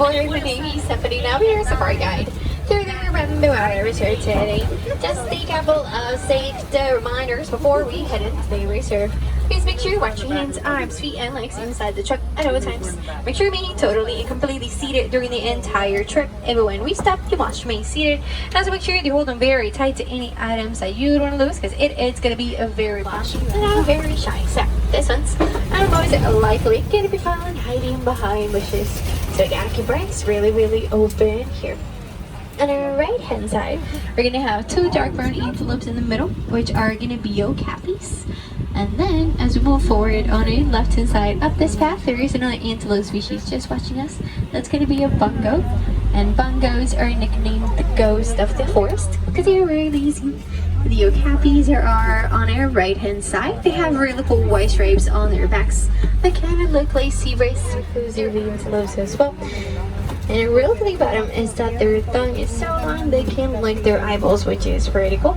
morning, my name is Stephanie. Now we are Safari Guide. Through the Urban Wild Reserve today. Just a couple of safety reminders before we head into the reserve. Please make sure you wash your hands, arms, feet, and legs inside the truck at all times. Make sure you remain totally and completely seated during the entire trip. Even when we stop, you must remain seated. And also make sure you hold them very tight to any items that you don't want to lose, because it is going to be a very flashy and very shy. So this one's most likely going to be found hiding behind bushes. So you gotta keep your eyes really open here. On our right hand side, we're gonna have two dark brown antelopes in the middle, which are gonna be okapis. And then as we move forward on our left hand side up this path, there is another antelope species just watching us. That's gonna be a bungo. And bungos are nicknamed the ghost of the forest because they're very lazy. The okapis are on our right hand side. They have really cool white stripes on their backs that kind of look like zebras. Those are the antelopes as well. And the real thing about them is that their tongue is so long they can lick their eyeballs, which is pretty cool.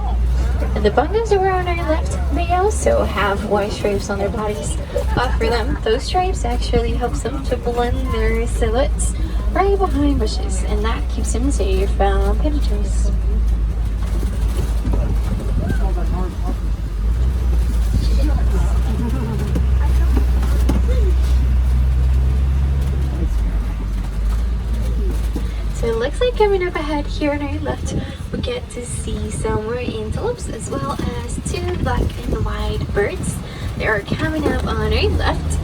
And the bungos that were on our left, they also have white stripes on their bodies. But for them, those stripes actually helps them to blend their silhouettes right behind bushes, and that keeps them safe from predators. So it looks like coming up ahead here on our left, we get to see some more antelopes as well as two black and white birds. They are coming up on our left.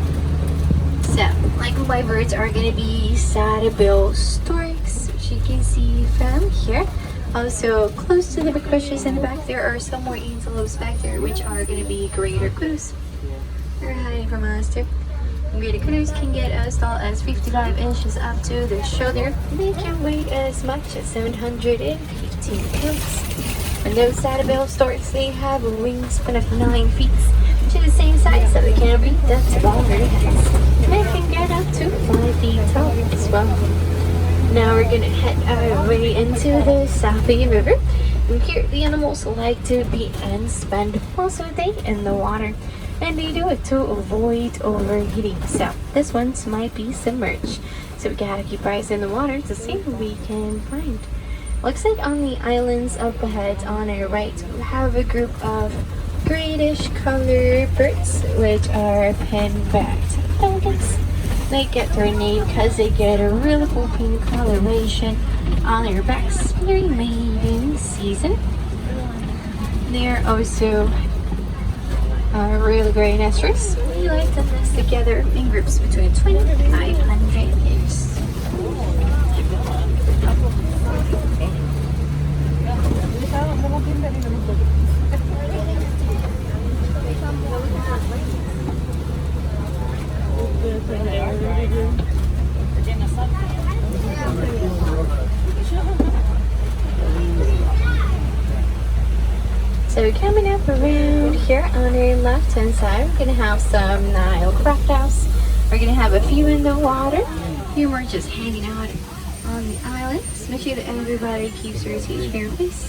So, black and white birds are going to be saddle-bill storks, which you can see from here. Also, close to the big bushes in the back, there are some more antelopes back there, which are going to be greater kudos. They're hiding from us too. Greater kudos can get as tall as 55 inches up to their shoulder. They can weigh as much as 715 pounds. And those saddle-bill storks, they have a wingspan of 9 feet, which is the same size of the canopy that's above their heads. They can get up to 5 feet tall as well. Now we're gonna head our way into the Sapi River. And here the animals like to be and spend most of the day in the water. And they do it to avoid overheating. So this one might be submerged. So we gotta keep our eyes in the water to see what we can find. Looks like on the islands up ahead on our right, we have a group of grayish color birds, which are pen-backed pelicans. They get their name because they get a really cool pink coloration on their backs during mating season. They're also really great nesters. We like to nest together in groups between 20 and 500 eggs. So coming up around here on our left hand side, we're gonna have some Nile crocodiles. We're gonna have a few in the water. A few more just hanging out on the islands. Make sure that everybody keeps their attention here, please.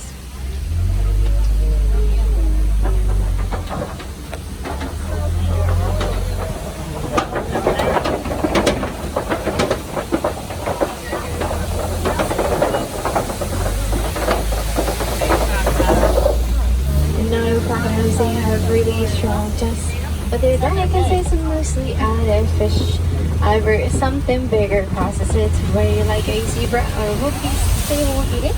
They have really strong tusks, but their diet consists mostly out of fish. However, if something bigger crosses its way, like a zebra or wildebeest, they won't eat it.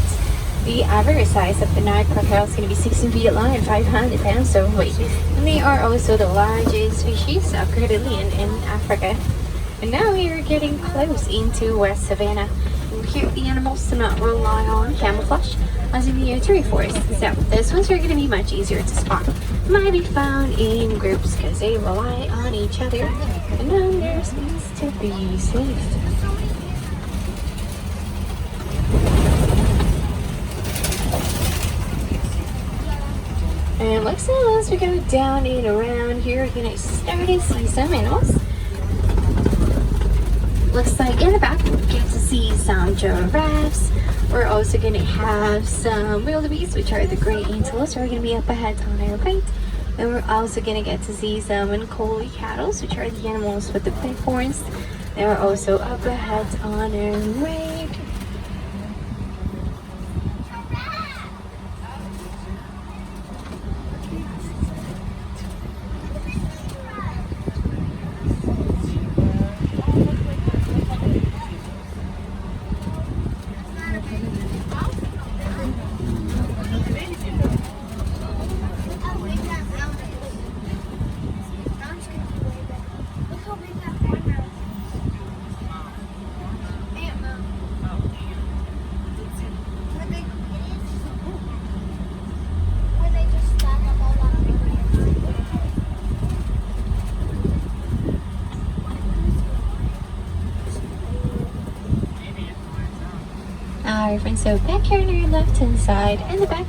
The average size of the Nile crocodile is going to be 16 feet long and 500 pounds of weight. And they are also the largest species of crocodilian in Africa. And now we are getting close into West Savannah. And here the animals do not rely on camouflage as in the tree forest. So those ones are going to be much easier to spot. Might be found in groups because they rely on each other and on their space to be safe. And looks like as we go down and around here, you're gonna start to see some animals. Looks like in the back we get to see some giraffes. We're also gonna have some wildebeest, which are the gray antelopes. We're gonna be up ahead on our right. And we're also gonna get to see some collie cattle, which are the animals with the big horns. They're also up ahead on a right. Alright friends, so back here on your left hand side, in the back,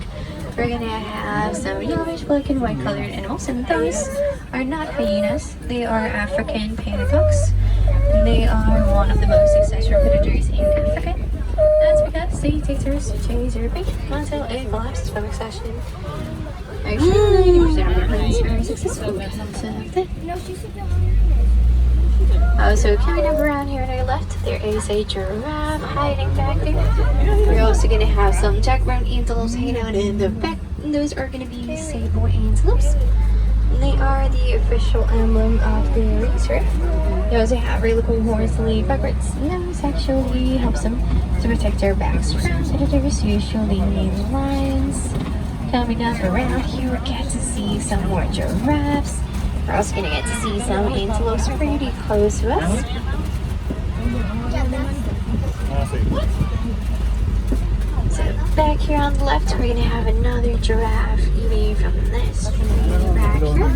we're gonna have some yellowish, black and white colored animals, and those are not hyenas, they are African peacocks. They are one of the most successful predators in Africa. That's because they take turns to chase their prey until it collapses from exhaustion. Actually, 90% of their preys are successful because of that. So coming up around here on our left, there is a giraffe hiding back there. We're also going to have some jack brown antelopes hanging out in the back. Those are going to be sable antelopes. They are the official emblem of the reserve. They also have really cool horns laid backwards. This actually helps them to protect their backs from predators, usually lions. Coming up around here, we get to see some more giraffes. We're also going to get to see some antelopes pretty close to us. So back here on the left, we're going to have another giraffe eating from this tree back here.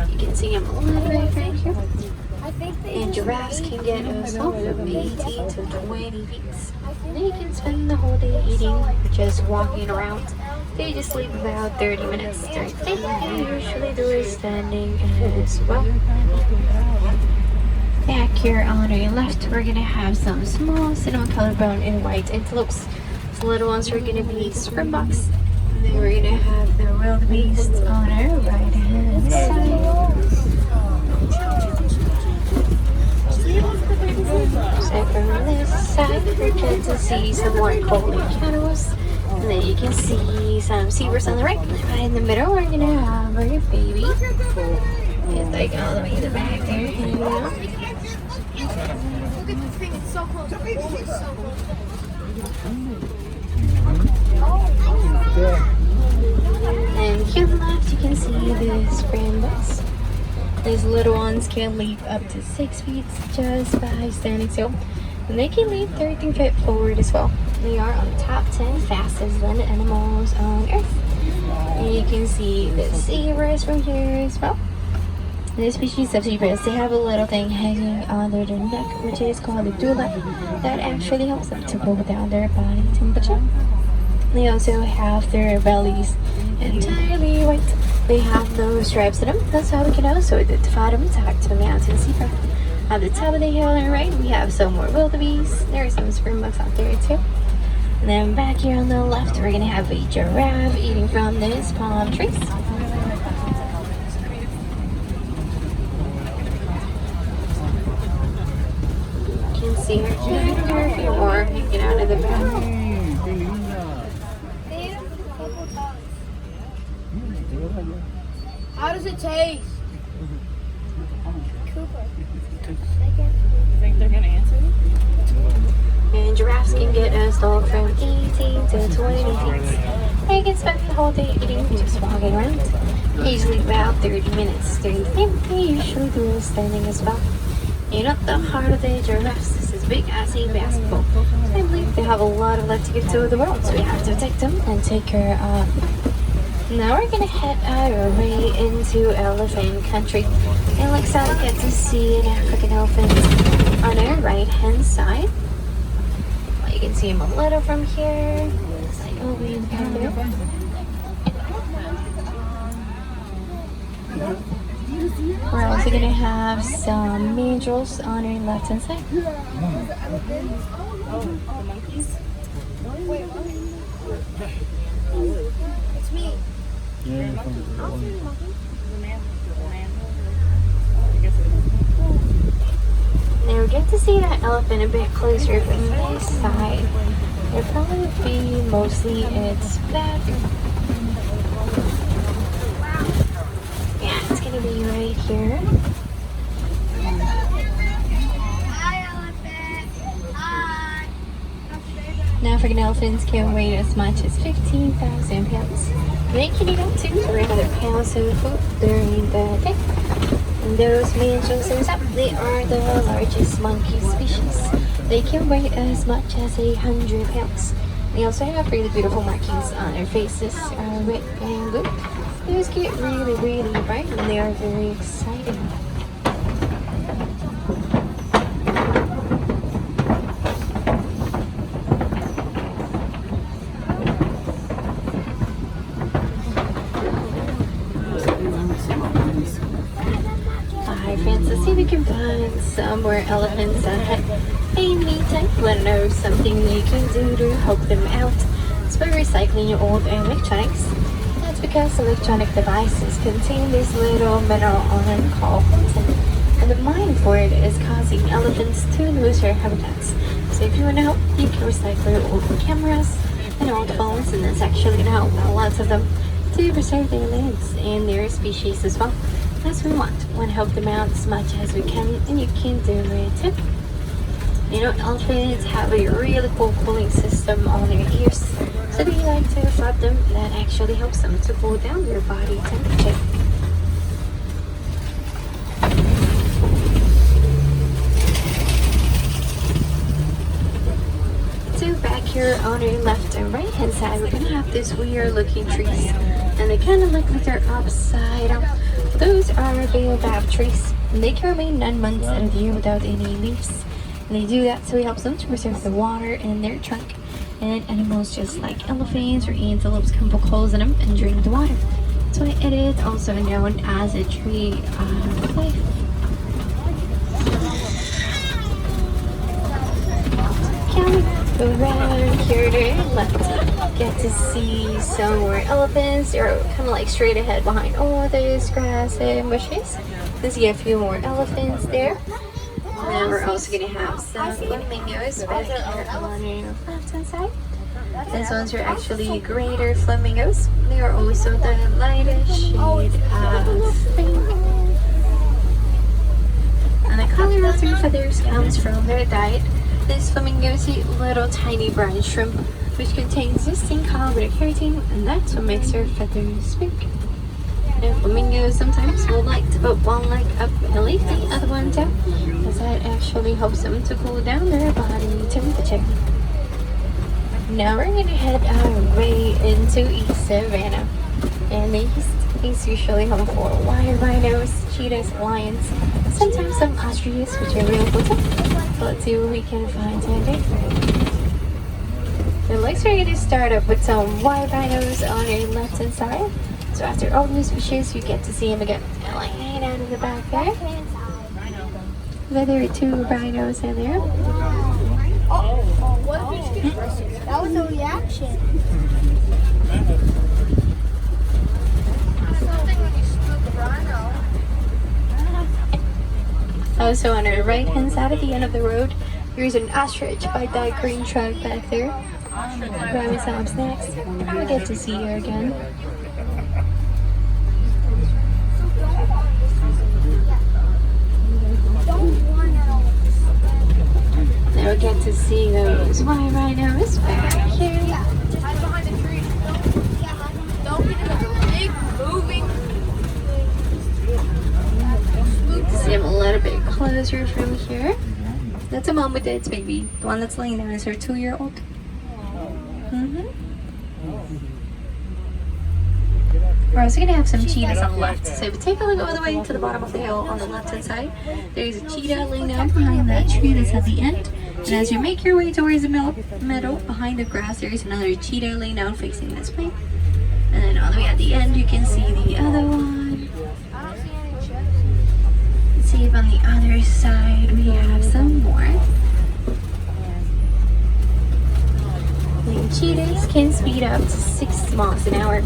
You can see him a little bit back here. And giraffes can get a slope of 18 to 20 feet. They can spend the whole day eating or just walking around. They just sleep about 30 minutes during the day. They usually do is standing as well. Back here on our left, we're gonna have some small cinnamon colored brown and white antelopes. The little ones are gonna be springboks. And then we're gonna have the wildebeest on our right hand side. So from this side, we get to see some more collie cattle. And then you can see some zebras on the right. Right in the middle, we're gonna have our baby. It's like all the way in the back there, hanging out. Look at this thing, it's so close. And here on the left, you can see the springboks. These little ones can leap up to 6 feet just by standing still. And they can leap 13 feet forward as well. They are on the top 10 fastest land animals on Earth. And you can see the zebras from here as well. This species of zebras, they have a little thing hanging under their neck, which is called a doula, that actually helps them to cool down their body temperature. They also have their bellies entirely white. They have no stripes in them. That's how we can also identify them back to the mountain zebra. At the top of the hill on the right, we have some more wildebeest. There are some springboks out there too. And then back here on the left, we're gonna have a giraffe eating from these palm trees. You can see her here, there are a few more hanging out in the back. How does it taste? Think they're gonna answer you? And giraffes can get a stall from 18 to 20 feet. They can spend the whole day eating, just walking around. Usually about 30 minutes during the day. They usually do is standing as well. You know, the heart of the giraffes is as big as a basketball. So I believe they have a lot of love to give to the world, so we have to protect them and take care of them. Now we're gonna head our way into elephant country. It looks like we get to see an African elephant on our right hand side. Well, you can see him a little from here. It's like all the way in the back there. We're also gonna have some mandrills on our left hand side. Oh, the monkeys? It's me. Yeah, the monkey. The man. I guess it is. get to see that elephant a bit closer from this side. It'll probably be mostly its back. Yeah, it's gonna be right here. Now, African elephants can weigh as much as 15,000 pounds. They can eat up to 300 pounds of food during the day. And those mentioned they are the largest monkey species. They can weigh as much as 100 pounds. They also have really beautiful markings on their faces, red and blue. Those get really, really bright and they are very exciting. Let's see if we can find some more elephants ahead. In the meantime, want to know something you can do to help them out? It's by recycling your old electronics. That's because electronic devices contain this little mineral ion called plankton, and the mine for it is causing elephants to lose their habitats. So if you want to help, you can recycle your old cameras and old phones, and that's actually going to help lots of them to preserve their lands and their species as well. As we want to help them out as much as we can, and you can do it too. You know, elephants have a really cool cooling system on their ears, so they like to flap them. That actually helps them to cool down their body temperature. So back here on our left and right hand side, we're gonna have these weird looking trees, and they kind of look like they're upside down. Those are baobab trees, and they can remain 9 months in the year without any leaves. And they do that so it helps them to preserve the water in their trunk. And animals just like elephants or antelopes can poke holes in them and drink the water. That's why it is also known as a tree of life. Go around here to left, get to see some more elephants. They're kind of like straight ahead behind all this grass and bushes. You see a few more elephants there. And we're also going to have some flamingos back here on the left hand side. These ones are actually greater flamingos. They are also the lightest shade of pink. And the color of their feathers comes from their diet. These flamingos eat little tiny brown shrimp, which contains this thing called beta-carotene, and that's what makes their feathers pink. And flamingos sometimes will like to put one leg up and leave the other one down, because that actually helps them to cool down their body temperature. Now we're going to head our way into East Savannah. And the East is usually home for wild rhinos, cheetahs, lions, sometimes some ostriches, which are real cool. Let's see what we can find today. It looks we're going to start up with some wild rhinos on our left hand side. So after all these fishes, you get to see them again. They're like hanging out in the back there. But there are 2 rhinos in there. That was a reaction. Also on our right hand side at the end of the road, there's an ostrich by that green truck back there. Grab me some snacks. I get to see her again. Now we get to see those white rhinos back here. Behind the tree. Don't get a big moving. See him a little bit closer from here. That's a mom with its baby. The one that's laying there is her 2-year-old. We're also going to have some cheetahs on the left. So if you take a look all the way to the bottom of the hill on the left hand side, there's a cheetah laying down behind that tree that's at the end. And as you make your way towards the middle, behind the grass, there's another cheetah laying down facing this way. And then all the way at the end, you can see the other one. I don't see any chips. Let's see if on the other side we have some more. And cheetahs can speed up to 6 miles an hour,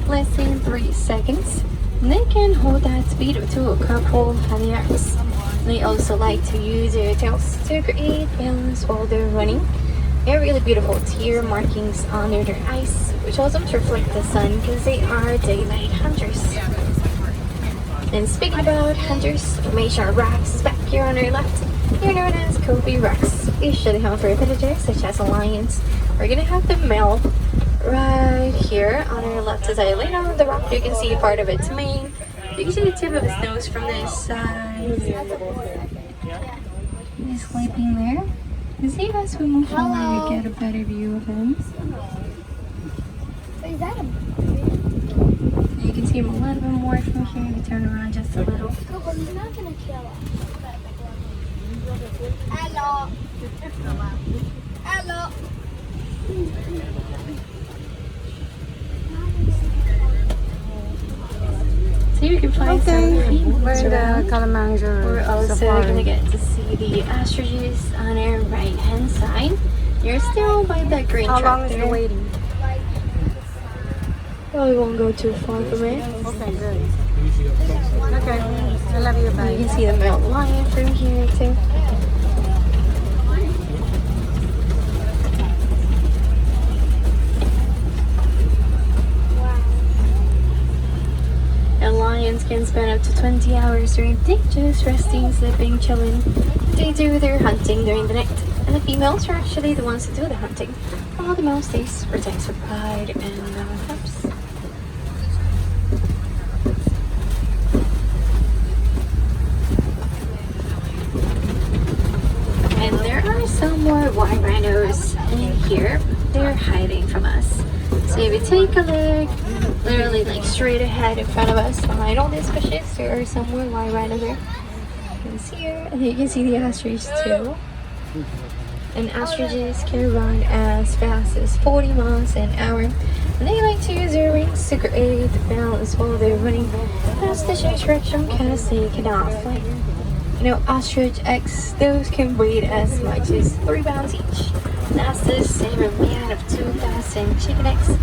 less than 3 seconds. And they can hold that speed up to a couple of yards. They also like to use their tails to create balance while they're running. They have really beautiful tear markings under their eyes, which also reflect the sun because they are daylight hunters. And speaking about hunters, information rocks is back here on our left. They're known as Kobe rocks. Usually hunt for predators such as lions. We're gonna have the male right here on our left. As I lay down on the rock, you can see part of its mane. You can see the tip of his nose from this side. He's sleeping there. You see, as we move forward, you get a better view of him. Is that a You can see him a little bit more from here. You can turn around just a little. Coco, he's not gonna kill us. Hello. Hello. So you can find some We're females in around. the Kilimanjaro We're also safari. gonna get to see the ostriches on our right hand side. You're still by that green How track long is there. the waiting? Well, we won't go too far from it. Okay, good. Okay, I love you, You bye. can see the male lion from here too. And lions can spend up to 20 hours during the day just resting, sleeping, chilling. They do their hunting during the night. And the females are actually the ones who do the hunting, while the male stays, protects their pride and helps. And there are some more white rhinos in here. They're hiding from us. So if you take a look, literally like straight ahead in front of us, behind all these bushes, there are some more white rhinos there. You can see here, and you can see the ostrich too. And ostriches can run as fast as 40 miles an hour. And they like to use their wings to create balance while they're running. That's the change direction because they cannot fly. You know, ostrich eggs, those can breed as much as 3 pounds each. That's the same amount of 2,000 chicken eggs.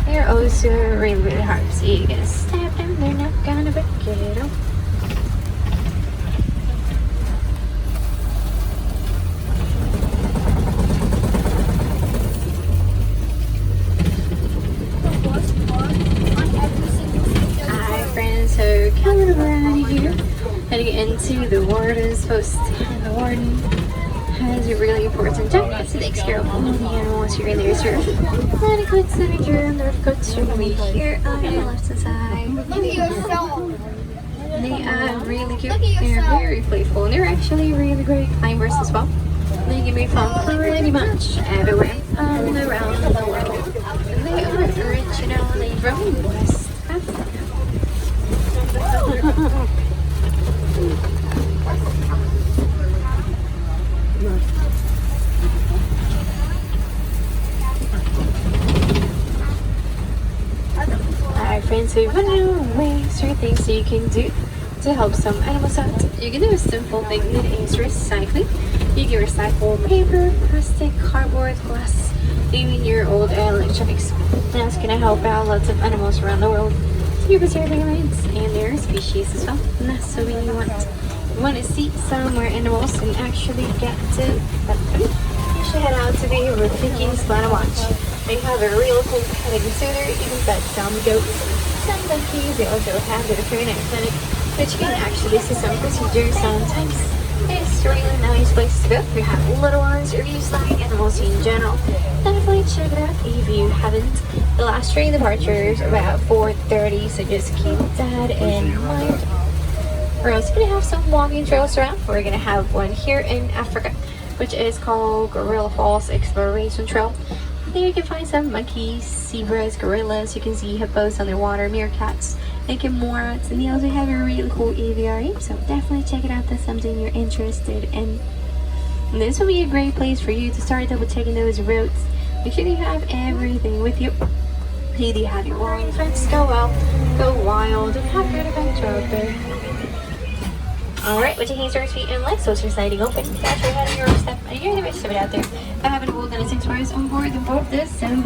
They're also really, really hard, so you can stab them, they're not gonna break it up. Alright friends, so coming around here, heading into the warden's post. And the warden has a really important job because he takes care of all the animals here in the reserve. And it includes the nature and the goats over here on the left side. Look at yourself. They are really cute. They're very playful. And they're actually really great climbers as well. They can be found pretty much everywhere all around the world. They are originally from West Africa. Alright friends, so if you want to ways or things that you can do to help some animals out, you can do a simple thing that is recycling. You can recycle paper, plastic, cardboard, glass, even your old electronics. That's gonna help out lots of animals around the world. So you're preserving rights and their species as well. And that's what we want. You want to see some where animals can actually get to them. You should head out to the Rafiki Spot Watch. They have a real cool petting suitor. You can pet some goats, some donkeys. They also have the veterinary clinic, which you can actually see some procedures sometimes. It's a really nice place to go if you have little ones or you just like animals in general. Definitely check it out if you haven't. The last train departure is about 4:30, so just keep that in mind. We're also going to have some walking trails around. We're going to have one here in Africa, which is called Gorilla Falls Exploration Trail. There you can find some monkeys, zebras, gorillas. You can see hippos underwater, meerkats, and cormorants. And they also have a really cool aviary, so definitely check it out if that's something you're interested in. And this will be a great place for you to start double checking those routes. Make sure you have everything with you. See that you have your wild friends. Go out, go wild, and have a great adventure out there. Alright, we're taking stars, feet, and legs, so it's sliding open. Catch your head on your step, and you're the best of it out there. I have an old and 6 bars on board the boat. This and